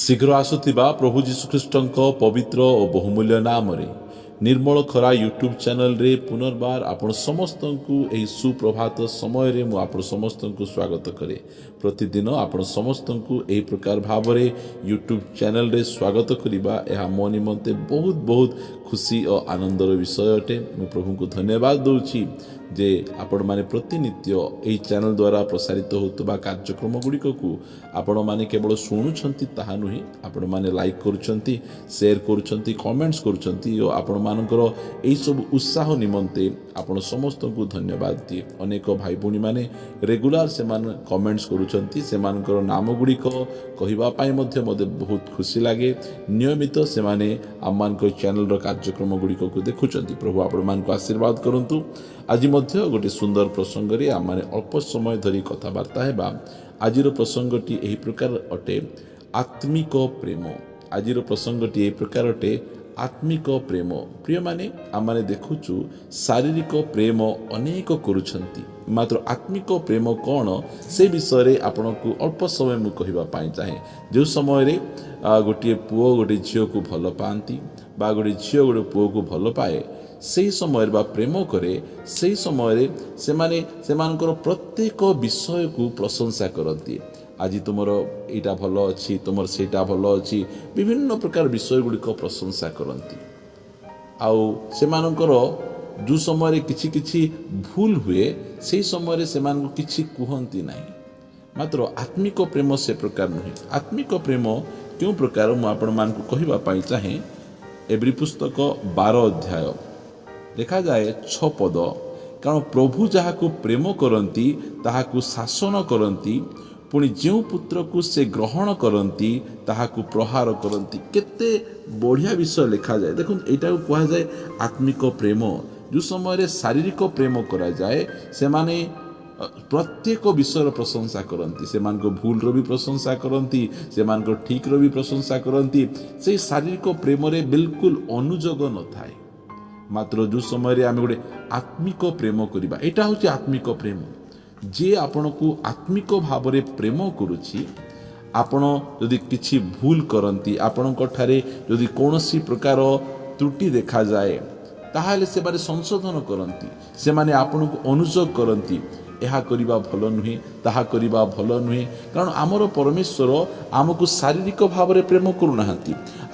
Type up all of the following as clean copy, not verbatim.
शीघ्र आसुथिबा प्रभु जीशुख्रीष्टଙ୍କ पवित्र और बहुमूल्य नाम रे निर्मल खरा यूट्यूब चैनल रे पुनर्बार आपण समस्त को यही सुप्रभात समय रे मु आपण समस्त को स्वागत करे। प्रतिदिन आपण समस्त को यही प्रकार भाव रे यूट्यूब चैनल रे स्वागत करिबा यह मो निमंते बहुत बहुत खुशी और आनंदर विषय अटे। मु प्रभु को धन्यवाद दूची जे आपण माने प्रतिनित्य यही चैनल द्वारा प्रसारित होतबा कार्यक्रम गुड़िक को आपण माने केवल शुणुछंती ताहा नुहे, आपण माने लाइक करूछंती, शेयर करूछंती, कमेंट्स करूछंती और आपण मानकर यही सब उत्साह निमंते आपण समस्त को धन्यवाद दिए। अनेक भाई भौणी माने रेगुलर से कमेंट्स करूछंती, से मानकर नाम गुड़िक कहवा पाई मध्य मते बहुत खुशी लगे। नियमित से माने आम मान चैनल रो कार्यक्रम गुड़िक को देखुछंती। प्रभु आपण मान को आशीर्वाद करंतु। आज मध्य गोटे सुंदर प्रसंग रे आम माने अल्प समय धरी कथबार्ता हेबा। आजिर प्रसंगटी यही प्रकार अटे, आत्मिक प्रेम। आजिर प्रसंगटी यही प्रकार अटे, आत्मिक प्रेम। प्रिय माने आम माने देखुचु शारीरिक प्रेम अनेक करुछंती, मात्र आत्मिक प्रेम कौन से विषय रे आपण को अल्प समय मु कहबा पाई चाहे। जो समय रे गोटे पुओ गोटे झियो को भल पाती बा गोटे झियो गोटे पुओ को भल पाए, से समय बा प्रेम करे, से समय से माने सेमानकर प्रत्येक विषय को प्रशंसा करती। आज तुमर एटा भल अच्छी, तुमर सेटा भल अच्छी, विभिन्न प्रकार विषय गुड़िक प्रशंसा करती। आउ सेमानकर जो समय किछि किछि भूल हुए से समय से किछि कहती नहीं। मात्र आत्मिक प्रेम से प्रकार नुहे। आत्मिक प्रेम क्यों प्रकार मु आपण मान को कहबा पाई चाहे। एब्री पुस्तक 12 अध्याय लिखा जाए 6 पद, कारण प्रभु जहाको प्रेम करती ताहाकु शासन करती, पुणी जो पुत्र को से ग्रहण करती ताहाकु प्रहार करती। केते बढ़िया विषय लिखा जाए। देखो एटा को कहा जाए आत्मिक प्रेम। जो समय शारीरिक प्रेम करा जाए से माने प्रत्येक विषय प्रशंसा करती, से भूल रो भी प्रशंसा करती, से ठीक रो भी प्रशंसा करती। से शारीरिक प्रेम रे बिल्कुल अनुजोग न थाए। मात्र जो समय आम गोटे आत्मिक प्रेम करवा, यहाँ हूँ आत्मिक प्रेम। जे आपण को आत्मिक भाव रे प्रेम करुछि, आपण यदि किछि भूल करती, आपण ठारे यदि कौनसी प्रकार त्रुटि देखा जाए ताहाले से बारे संशोधन करती, से माने आपण को अनुजोग करती। यह करवा भल नुहे, ताहा करवा भल नुहे। कारण आमर परमेश्वर आमको शारीरिक भाव रे प्रेम करूना।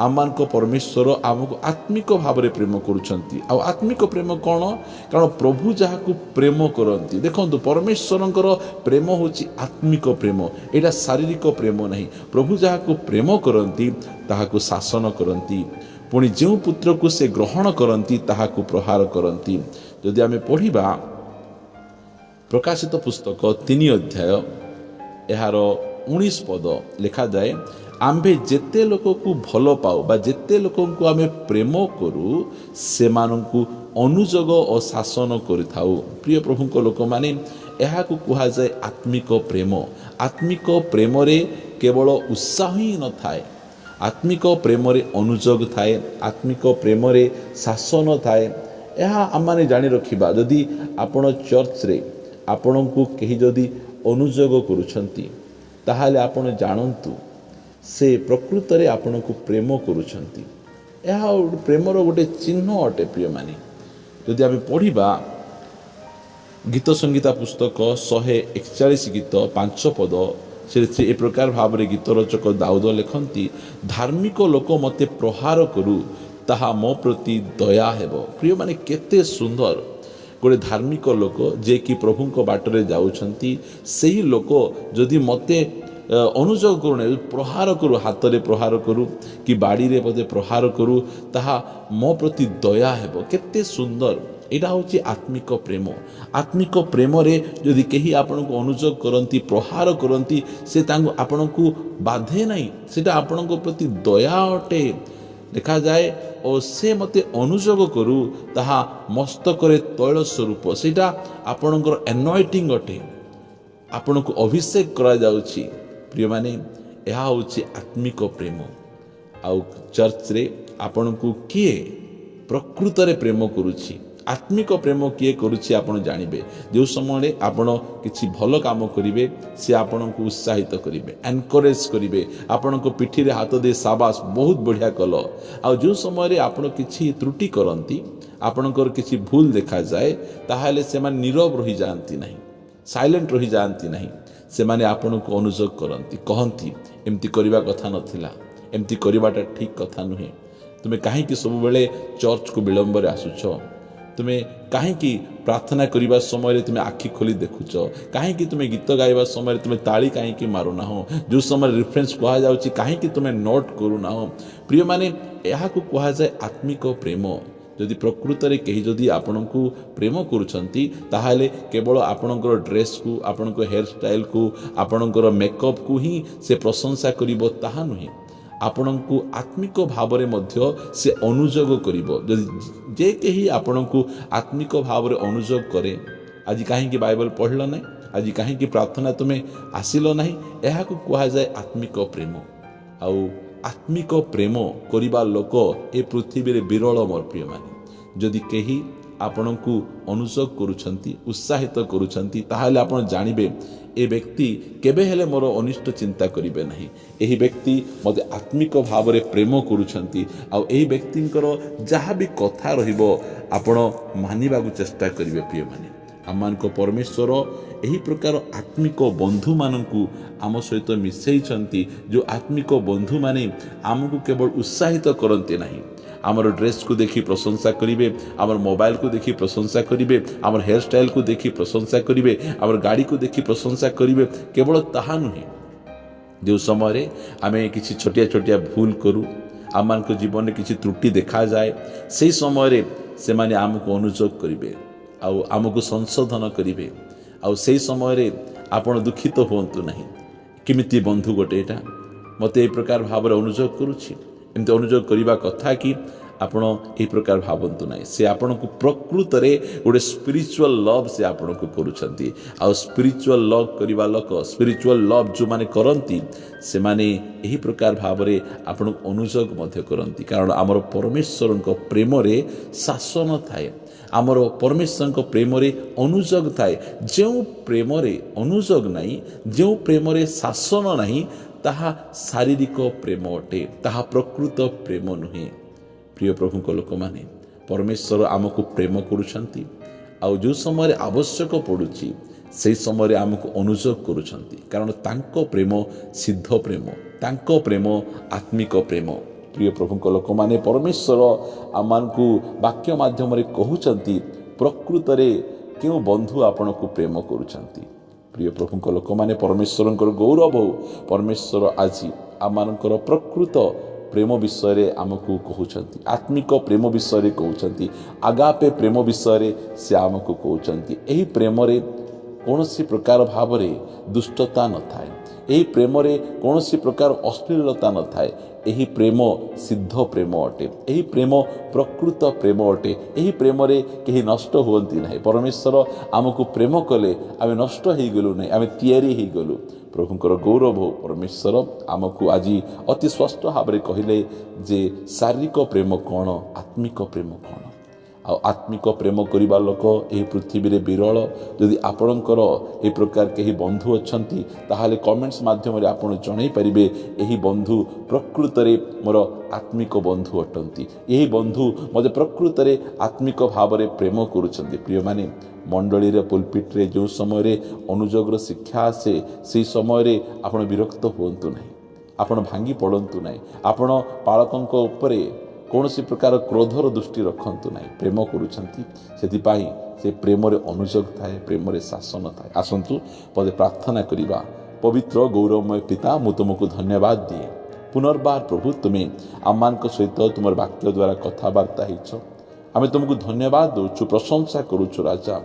आम मान परमेश्वर आमको आत्मिक भाव रे प्रेम करुछंती। आ आत्मिक प्रेम कौन? कारण प्रभु जहाको प्रेम करती। देखो परमेश्वरंकर प्रेम होची आत्मिक प्रेम, एटा शारीरिक प्रेम नहीं। प्रभु जहाको प्रेम करती ताहाको शासन करती, पुणी जो पुत्र को से ग्रहण करती ताहाको प्रहार करती। यदि आमे पढ़िबा प्रकाशित पुस्तक 3 अध्याय यार 19 पद लिखा जाए, आम्भे जेते लोक को भल पाऊ बा जेते लोक को आमे प्रेम करू से मानकु अनुजोग और शासन करिथाउ। प्रिय प्रभु को लोक माने यह को कहा जाए आत्मिक प्रेम। आत्मिक प्रेम रे केवल उत्साह ही न थाए, आत्मिक प्रेम रे अनुजोग थाए, आत्मिक प्रेम रे शासन थाए। यह आम माने जानि रखिबा। यदि आपण चर्च रे आपण को कहीं जदि अनुजोग करुछंती ताहाले आपण जानतु से प्रकृत रे आपण को प्रेम करुछंती। यह प्रेमर गोटे चिन्ह अटे। प्रिय माने यदि आम पढ़िबा गीत संगीता पुस्तक 141 गीत 5 पद, से ए प्रकार भाव रे गीत रचक दाऊद लिखती, धार्मिक लोक मते प्रहार करू ताहा मो प्रति दया हेबो। प्रिय माने केते सुंदर गोटे धार्मिक लोक जे कि प्रभु को बाटरे जाउछंती, सेही लोक जदि मते अनुजोग करूने, प्रहार करू, हाथ रे प्रहार करू कि बाड़ी रे पदे प्रहार करू, ताहा मो प्रति दया हेबो। केते सुंदर। एटा होची आत्मिक प्रेम। आत्मिक प्रेम रे जदि केही आपण को अनुजोग करंती, प्रहार करंती, से तांको आपण को बाधे नहीं, सेटा आपण को प्रति दया अटे। देखा जाए और से मते अनुजोग करू ताहा मस्तकरे तैल स्वरूप, सेटा आपणकर एनॉइटिंग अटे, आपण को अभिषेक करा जाउछि। प्रिय माने यह होछि आत्मिक प्रेम। आउ चर्च रे आपण को किए प्रकृत रे प्रेम करुछि, आत्मिक प्रेम किए करुछि आपण जानिबे जो समय आपण किछि भल काम करिवे से आपण को उत्साहित करिवे एनकरेज करिवे आपण को पिठी रे हाथ दे शाबाश बहुत बढ़िया कल आ जो समय आपण किछि त्रुटि करंती आपणकर किछि भूल देखा जाए ताहाले से मान नीरव रही जाती नहीं साइलेंट रही जाती नहीं से माने आपण को अनुजोग करंती कहंती एमती करबा कथा नथिला एमती करबाटा ठीक कथा नुहे तुमे काहे कि सब बेले चर्च को विलंब रे आसुछ तुमे काहे कि प्रार्थना करबा समय रे तुमे आखि खोली देखुछ काहे कि तुमे गीत गाइबा समय रे तुमे ताली काहे कि मारुना हो जो समय रेफरेंस कहा जाउची काहे कि तुमे नोट करूना हो प्रिय माने एहा को कहा जाय आत्मिक प्रेम जदि प्रकृत रे कहीं जदि आपण को प्रेम करुछंती ताहाले केवल आपणकर ड्रेस को आपणकर हेयर स्टाइल को आपणकर मेकअप को ही से प्रशंसा करिवो ताहा नुहे आपण को आत्मिक भाव रे मध्य से अनुजोग करिवो जदि जे कहीं आपण को आत्मिक भाव रे अनुजोग करे आज काहे कि बाइबल पढ़ल नै आज काहे कि प्रार्थना तुमे आसिलो नाही एहा को कहा जाय आत्मिक प्रेम आउ आत्मिक प्रेम करिबा लोक ए पृथ्वी रे विरल मोर प्रिय माने जदि केही आपण को अनुसोग करुछंती उत्साहित करुछंती ताहाले आपण जानिबे ए व्यक्ति केबे हेले मोर अनिष्ट चिंता करिवे नाही एही व्यक्ति मते आत्मिक भाव रे प्रेम करुछंती आ एही व्यक्तिंकर जहा भी कथा रहिबो आपण मानिबा को चेष्टा करिवे प्रिय माने आमान को परमेश्वर एही प्रकार आत्मिक बंधु माननकु आम सहित मिसैछंती जो आत्मिक बंधु माने आमको केवल उत्साहित करते नहीं आमर ड्रेस को देखी प्रशंसा करिवे आमर मोबाइल को देखी प्रशंसा करिवे आमर हेयर स्टाइल को देखी प्रशंसा करिवे आमर गाड़ी को देखी प्रशंसा करिवे केवल ताहा नुहे जो समय आमे किछि छोटिया छोटिया भूल करू आमान को जीवन में किछि त्रुटि देखा जाए से समय से माने आमको अनुजोग करिवे आउ आमको संशोधन करिवे आउ से समय आपण दुखित होंतु नहीं किमिति बंधु गोटे एटा मते ए प्रकार भाव अनुजोग करुछि एमती अनुजोग करबा कथा कि आपण ए प्रकार भावंतु नहीं से आपण को प्रकृत रे गोटे स्पिरिचुअल लव से आपण को करूछंती आ स्पिरिचुअल लव करबा लोक स्पिरिचुअल लव जो माने करंती से माने एही प्रकार भाव रे आपण अनुजोग मध्य करंती कारण हमर परमेश्वर को प्रेम रे शासन थाए आमर परमेश्वर प्रेम रे अनुजोग थाए जो प्रेम रे अनुजोग नहीं जो प्रेम रे शासन नहीं ताहा शारीरिक प्रेम अटे ताहा प्रकृत प्रेम नुहे प्रिय प्रभु को लोक माने परमेश्वर आमको प्रेम करुछंती आउ जो समय आवश्यक पड़ुछि से समय आमको अनुजोग करुछंती कारण तांको प्रेम सिद्ध प्रेम तांको प्रेम आत्मिक प्रेम प्रिय प्रभु को लोक माने परमेश्वर आमान को वाक्य माध्यम रे कहउछंती प्रकृत रे केउ बंधु आपण को प्रेम करुछंती प्रिय प्रभु को लोक माने परमेश्वर गौरव हो परमेश्वर आज आमानकर प्रकृत प्रेम विषय रे आमको कहउछंती आत्मिक प्रेम विषय रे कहउछंती आगापे प्रेम विषय रे से आमको कहउछंती एही प्रेम रे कोनोसी प्रकार भाव रे दुष्टता न थाए एही प्रेम रे कोनोसी प्रकार अश्लीलता न थाए एही प्रेम सिद्ध प्रेम अटे एही प्रेम प्रकृत प्रेम अटे एही प्रेम रे केही नष्ट होंती नाही परमेश्वर आमको प्रेम कले आमे नष्ट हेई गेलु नाही आमे तयारी हेई गेलु प्रभुंकर गौरव हो परमेश्वर आमको आज अति स्पष्ट भाव रे कहिले जे शारीरिक प्रेम कोन आत्मिक प्रेम कोन आ आत्मिक प्रेम करिबा लोक एही पृथ्वी रे विरल यदि आपणकर ए प्रकार केही बंधु अछंती ताहाले कमेंट्स माध्यम रे आपण जणाई परिबे एही बंधु प्रकृत रे मोर आत्मिक बंधु अटंती एही बंधु मते प्रकृत रे आत्मिक भाव रे प्रेम करूछंती प्रिय माने मंडली रे पुलपिट रे जो समय रे अनुजोगर शिक्षा आसे से समय रे आपण विरक्त होंतु नाही आपण भांगी पड़ंतु नाही आपण पालकंक उपरे कौनसी प्रकार क्रोधर दृष्टि रखंतु नाही प्रेम करूछंती सेतिपाई से प्रेम रे अनुजोग थाए प्रेम रे शासन थाए आसंतु पदे प्रार्थना करिबा पवित्र गौरवमय पिता मु तुमको धन्यवाद दिए पुनर्बार प्रभु तुमे आमान को सहित तुमर वाक्य द्वारा कथावार्ता हिच आमे तुमको धन्यवाद दउछु प्रशंसा करूछु राजा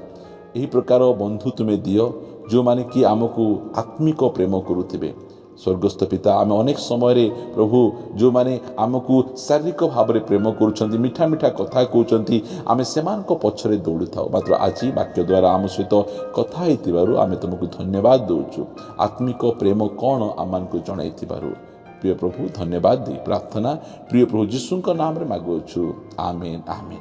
एही प्रकार बंधु तुमे दियो जो माने कि आमको आत्मिक प्रेम करूथिबे स्वर्गस्थ पिता आम अनेक समय प्रभु जो माने आमको शारीरिक भाव में प्रेम करुँच मीठा मीठा कथा कहते आम से पछरे दौड़ी था मात्र आज वाक्य द्वारा आम सहित कथा आम तुमको धन्यवाद दौचु आत्मिक प्रेम कौन आम को जन प्रिय प्रभु धन्यवाद दे प्रार्थना प्रिय प्रभु जीशु नाम रे मागुछु amen amen.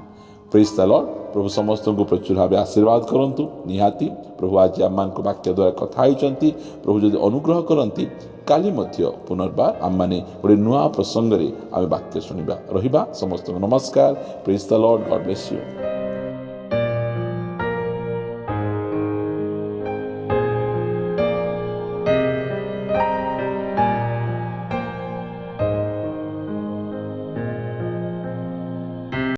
Praise the lord. प्रभु समस्त को प्रचुर भाव आशीर्वाद करंतु निहाती प्रभु आज आम वाक्य द्वारा कथा होती प्रभु जदि अनुग्रह करती काली मध्य पुनर्बार आम मैंने गोटे नुआ प्रसंग में आम वाक्य शुणा रहा। समस्त नमस्कार। Praise the Lord. God bless you.